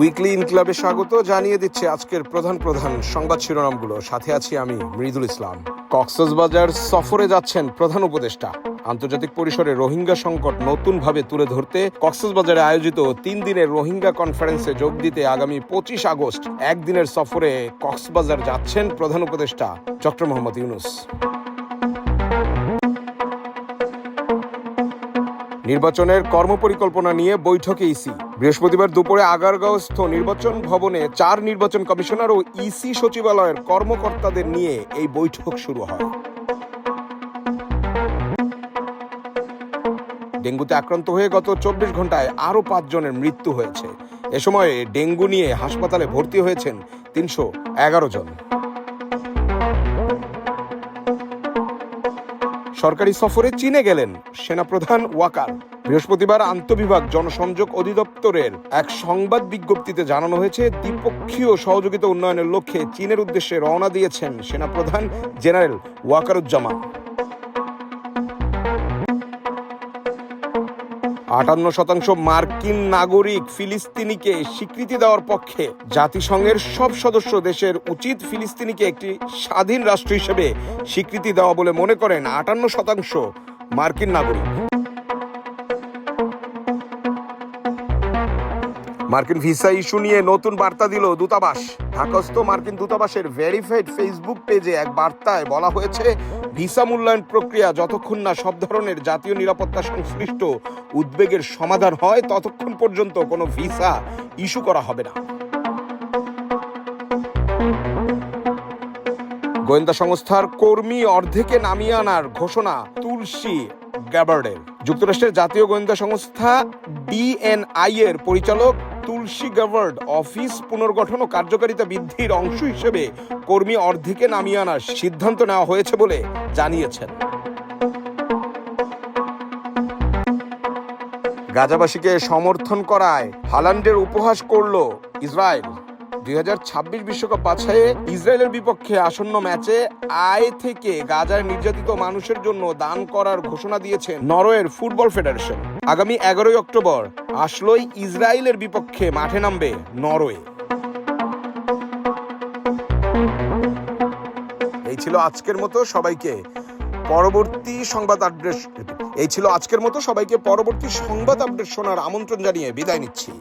Weekly ইনকিলাবে স্বাগত জানিয়ে দিচ্ছে আজকের প্রধান সংবাদ শিরোনামগুলো। সাথে আছি আমি মৃদুল ইসলাম। কক্সবাজার সফরে যাচ্ছেন প্রধান উপদেষ্টা। আন্তর্জাতিক পরিসরে রোহিঙ্গা সংকট নতুনভাবে তুলে ধরতে কক্সবাজারে আয়োজিত 3 দিনের রোহিঙ্গা কনফারেন্সে যোগ দিতে আগামী 25 আগস্ট একদিনের সফরে কক্সবাজার যাচ্ছেন প্রধান উপদেষ্টা ডক্টর মোহাম্মদ ইউনূস। নির্বাচনের কর্মপরিকল্পনা নিয়ে বৈঠকে ইসি। বৃহস্পতিবার দুপুরে আগারগাঁওস্থ নির্বাচন ভবনে 4 নির্বাচন কমিশনার ও ইসি সচিবালয়ের কর্মকর্তাদের নিয়ে এই বৈঠক শুরু হয়। ডেঙ্গুতে আক্রান্ত হয়ে গত 24 ঘন্টায় আরও 5 জনের মৃত্যু হয়েছে। এ সময় ডেঙ্গু নিয়ে হাসপাতালে ভর্তি হয়েছেন 311 জন। সরকারি সফরে চীনে গেলেন সেনাপ্রধান ওয়াকার। বৃহস্পতিবার আন্তঃবিভাগ জনসংযোগ অধিদপ্তরের এক সংবাদ বিজ্ঞপ্তিতে জানানো হয়েছে, দ্বিপক্ষীয় সহযোগিতা উন্নয়নের লক্ষ্যে চীনের উদ্দেশ্যে রওনা দিয়েছেন সেনাপ্রধান জেনারেল ওয়াকারুজ্জামান। 58% মার্কিন নাগরিক ফিলিস্তিনিকে স্বীকৃতি দেওয়ার পক্ষে। জাতিসংঘের সব সদস্য দেশের উচিত ফিলিস্তিনিকে একটি স্বাধীন রাষ্ট্র হিসেবে স্বীকৃতি দেওয়া বলে মনে করেন 58% মার্কিন নাগরিক। মার্কিন ভিসা ইস্যু নিয়ে নতুন বার্তা দিল দূতাবাস। ঢাকাস্থ মার্কিন দূতাবাসের ভেরিফাইড ফেসবুক পেজে এক বার্তায় বলা হয়েছে, ভিসা মূল্যায়ন প্রক্রিয়া যতক্ষণ না সব ধরনের জাতীয় নিরাপত্তা সংশ্লিষ্ট উদ্বেগের সমাধান হয় ততক্ষণ পর্যন্ত কোনো ভিসা ইস্যু করা হবে না। গোয়েন্দা সংস্থার কর্মী অর্ধেকে নামিয়ে আনার ঘোষণা তুলসী গ্যাবার্ডের। যুক্তরাষ্ট্রের জাতীয় গোয়েন্দা সংস্থা ডিএনআই এর পরিচালক তুলসী গ্যাবার্ড অফিস পুনর্গঠন ও কার্যকারিতা বৃদ্ধির অংশ হিসেবে কর্মী অর্ধেকে নামিয়ে আনার সিদ্ধান্ত নেওয়া হয়েছে বলে জানিয়েছেন। গাজাবাসীকে সমর্থন করায় হালান্ডের উপহাস করল ইসরায়েল। 2026 বিশ্বকাপ বাছাইয়ে ইসরায়েলের বিপক্ষে আসন্ন ম্যাচে আয় থেকে গাজায় নির্যাতিত মানুষের জন্য দান করার ঘোষণা দিয়েছে নরওয়ের ফুটবল ফেডারেশন। আগামী 11 অক্টোবর আসলেই ইসরায়েলের বিপক্ষে মাঠে নামবে নরওয়ে। এই ছিল আজকের মতো সবাইকে পরবর্তী সংবাদ আপডেট শোনার আমন্ত্রণ জানিয়ে বিদায় নিচ্ছি।